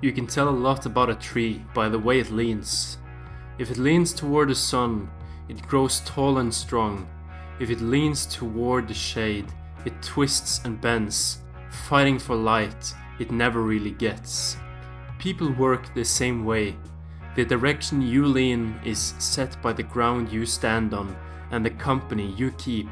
You can tell a lot about a tree by the way it leans. If it leans toward the sun, it grows tall and strong. If it leans toward the shade, it twists and bends, fighting for light it never really gets. People work the same way. The direction you lean is set by the ground you stand on and the company you keep.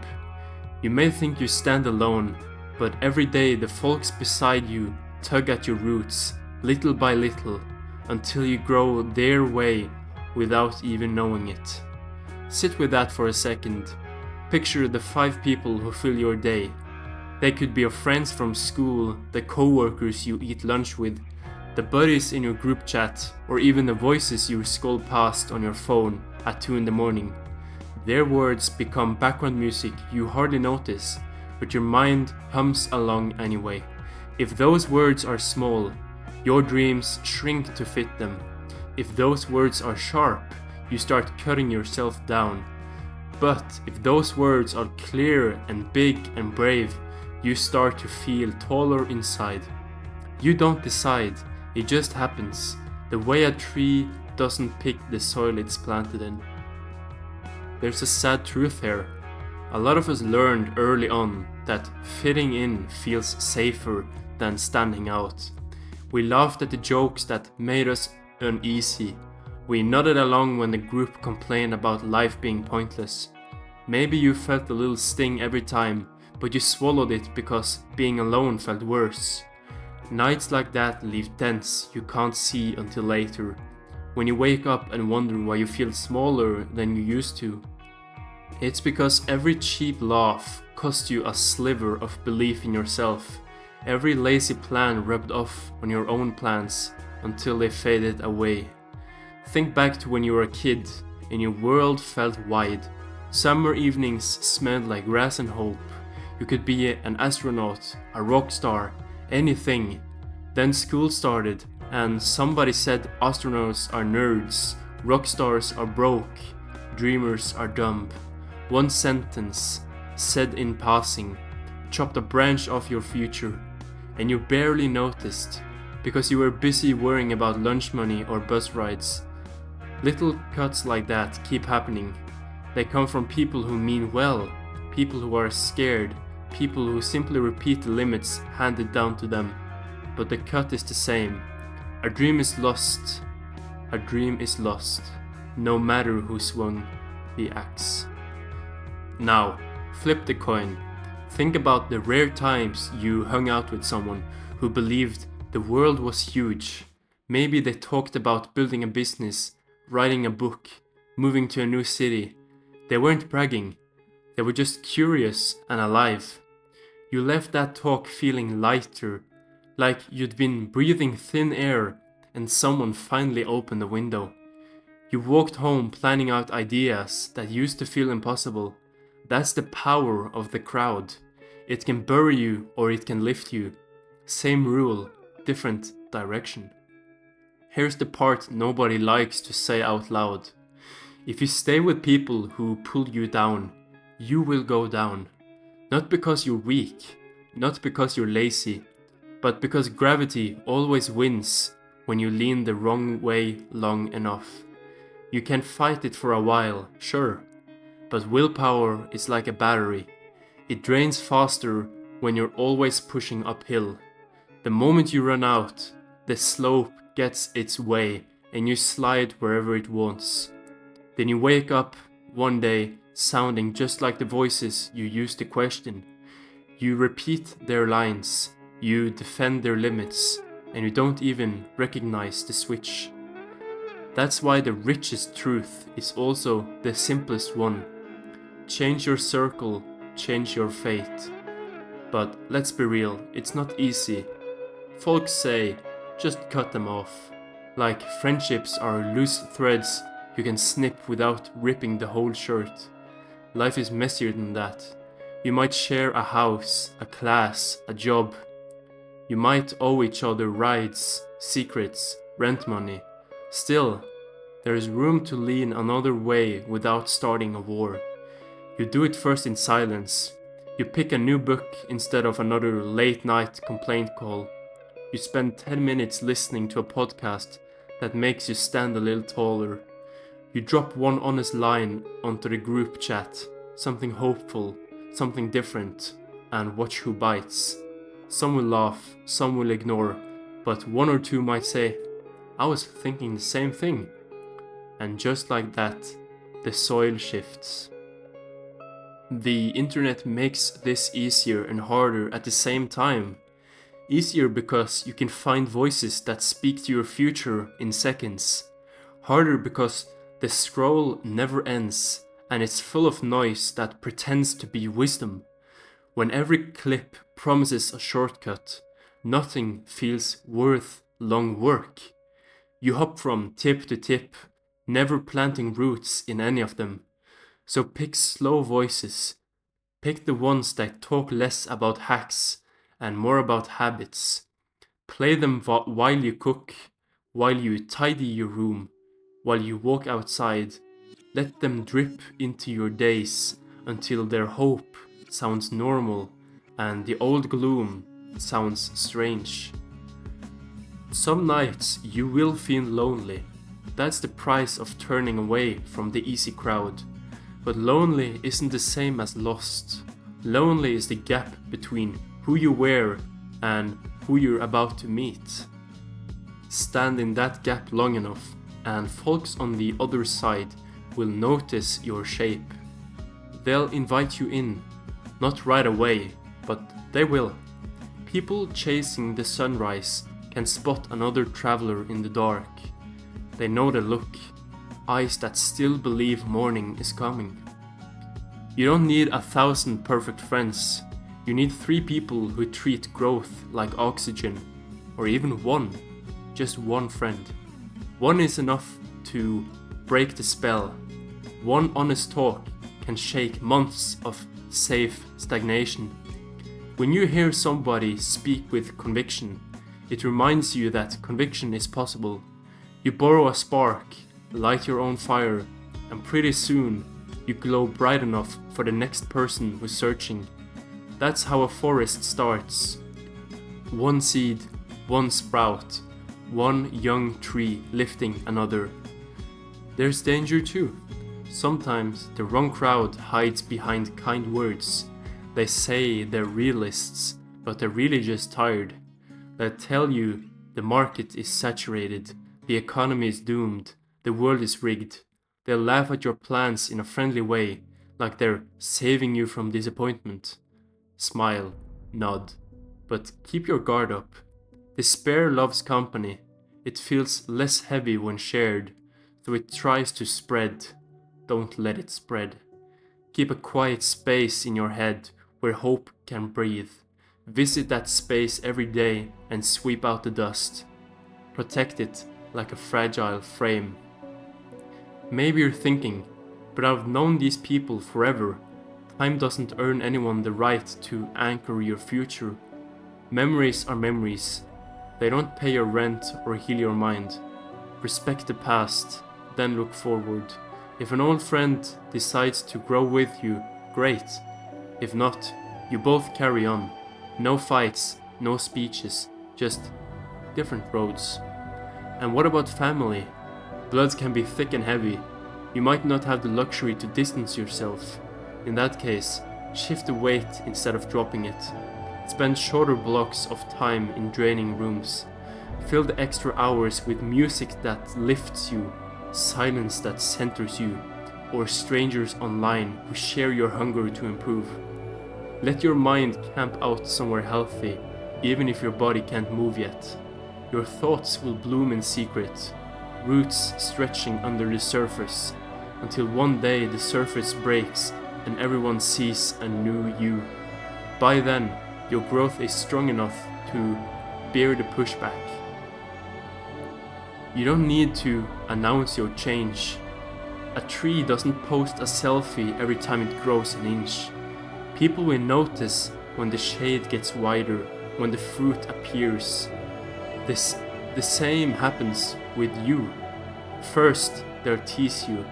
You may think you stand alone, but every day the folks beside you tug at your roots, little by little, until you grow their way without even knowing it. Sit with that for a second. Picture the 5 people who fill your day. They could be your friends from school, the co-workers you eat lunch with, the buddies in your group chat, or even the voices you scroll past on your phone at 2 in the morning. Their words become background music you hardly notice, but your mind hums along anyway. If those words are small, your dreams shrink to fit them. If those words are sharp, you start cutting yourself down. But if those words are clear and big and brave, you start to feel taller inside. You don't decide, it just happens, the way a tree doesn't pick the soil it's planted in. There's a sad truth here. A lot of us learned early on that fitting in feels safer than standing out. We laughed at the jokes that made us uneasy. We nodded along when the group complained about life being pointless. Maybe you felt a little sting every time, but you swallowed it because being alone felt worse. Nights like that leave dents you can't see until later, when you wake up and wonder why you feel smaller than you used to. It's because every cheap laugh cost you a sliver of belief in yourself, every lazy plan rubbed off on your own plans until they faded away. Think back to when you were a kid and your world felt wide. Summer evenings smelled like grass and hope. You could be an astronaut, a rock star, anything. Then school started and somebody said astronauts are nerds, rock stars are broke, dreamers are dumb. One sentence, said in passing, chopped a branch off your future, and you barely noticed because you were busy worrying about lunch money or bus rides. Little cuts like that keep happening. They come from people who mean well, people who are scared, people who simply repeat the limits handed down to them. But the cut is the same. A dream is lost. A dream is lost, no matter who swung the axe. Now, flip the coin. Think about the rare times you hung out with someone who believed the world was huge. Maybe they talked about building a business, writing a book, moving to a new city. They weren't bragging. They were just curious and alive. You left that talk feeling lighter, like you'd been breathing thin air and someone finally opened the window. You walked home planning out ideas that used to feel impossible. That's the power of the crowd. It can bury you or it can lift you. Same rule, different direction. Here's the part nobody likes to say out loud. If you stay with people who pull you down, you will go down. Not because you're weak, not because you're lazy, but because gravity always wins when you lean the wrong way long enough. You can fight it for a while, sure, but willpower is like a battery. It drains faster when you're always pushing uphill. The moment you run out, the slope gets its way and you slide wherever it wants. Then you wake up one day sounding just like the voices you used to question. You repeat their lines, you defend their limits, and you don't even recognize the switch. That's why the richest truth is also the simplest one. Change your circle, change your fate. But let's be real, it's not easy. Folks say, just cut them off. Like friendships are loose threads you can snip without ripping the whole shirt. Life is messier than that. You might share a house, a class, a job. You might owe each other rides, secrets, rent money. Still, there is room to lean another way without starting a war. You do it first in silence. You pick a new book instead of another late night complaint call. You spend 10 minutes listening to a podcast that makes you stand a little taller. You drop one honest line onto the group chat, something hopeful, something different, and watch who bites. Some will laugh, some will ignore, but one or two might say, "I was thinking the same thing." And just like that, the soil shifts. The internet makes this easier and harder at the same time. Easier because you can find voices that speak to your future in seconds. Harder because the scroll never ends and it's full of noise that pretends to be wisdom. When every clip promises a shortcut, nothing feels worth long work. You hop from tip to tip, never planting roots in any of them. So pick slow voices. Pick the ones that talk less about hacks and more about habits. Play them while you cook, while you tidy your room, while you walk outside. Let them drip into your days until their hope sounds normal and the old gloom sounds strange. Some nights you will feel lonely. That's the price of turning away from the easy crowd. But lonely isn't the same as lost. Lonely is the gap between who you were and who you're about to meet. Stand in that gap long enough, and folks on the other side will notice your shape. They'll invite you in, not right away, but they will. People chasing the sunrise can spot another traveler in the dark. They know the look, eyes that still believe morning is coming. You don't need 1,000 perfect friends. You need 3 people who treat growth like oxygen, or even one, just one friend. One is enough to break the spell. One honest talk can shake months of safe stagnation. When you hear somebody speak with conviction, it reminds you that conviction is possible. You borrow a spark, light your own fire, and pretty soon you glow bright enough for the next person who's searching. That's how a forest starts. One seed, one sprout, one young tree lifting another. There's danger too. Sometimes the wrong crowd hides behind kind words. They say they're realists, but they're really just tired. They tell you the market is saturated, the economy is doomed, the world is rigged. They'll laugh at your plans in a friendly way, like they're saving you from disappointment. Smile, nod, but keep your guard up. Despair loves company. It feels less heavy when shared, so it tries to spread. Don't let it spread. Keep a quiet space in your head where hope can breathe. Visit that space every day and sweep out the dust. Protect it like a fragile frame. Maybe you're thinking, but I've known these people forever. Time doesn't earn anyone the right to anchor your future. Memories are memories. They don't pay your rent or heal your mind. Respect the past, then look forward. If an old friend decides to grow with you, great. If not, you both carry on. No fights, no speeches, just different roads. And what about family? Blood can be thick and heavy. You might not have the luxury to distance yourself. In that case, shift the weight instead of dropping it. Spend shorter blocks of time in draining rooms. Fill the extra hours with music that lifts you, silence that centers you, or strangers online who share your hunger to improve. Let your mind camp out somewhere healthy, even if your body can't move yet. Your thoughts will bloom in secret, roots stretching under the surface, until one day the surface breaks and everyone sees a new you. By then, your growth is strong enough to bear the pushback. You don't need to announce your change. A tree doesn't post a selfie every time it grows an inch. People will notice when the shade gets wider, when the fruit appears. The same happens with you. First, they'll tease you.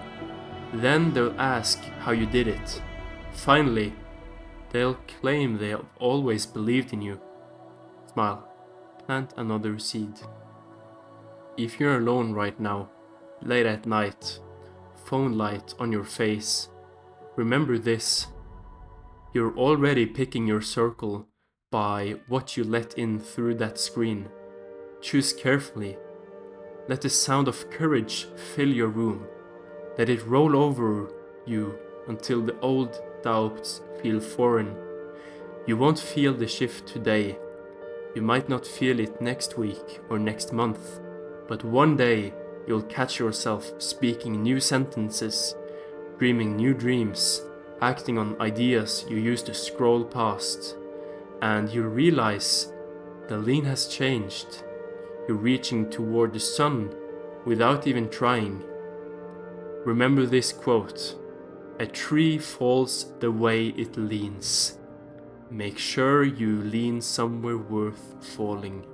Then they'll ask how you did it. Finally, they'll claim they have always believed in you. Smile. plant another seed. If you're alone right now, late at night, phone light on your face, remember this. You're already picking your circle by what you let in through that screen. Choose carefully. Let the sound of courage fill your room. Let it roll over you until the old doubts feel foreign. You won't feel the shift today. You might not feel it next week or next month, but one day you'll catch yourself speaking new sentences, dreaming new dreams, acting on ideas you used to scroll past, and you'll realize the lean has changed. You're reaching toward the sun without even trying. Remember this quote: a tree falls the way it leans. Make sure you lean somewhere worth falling.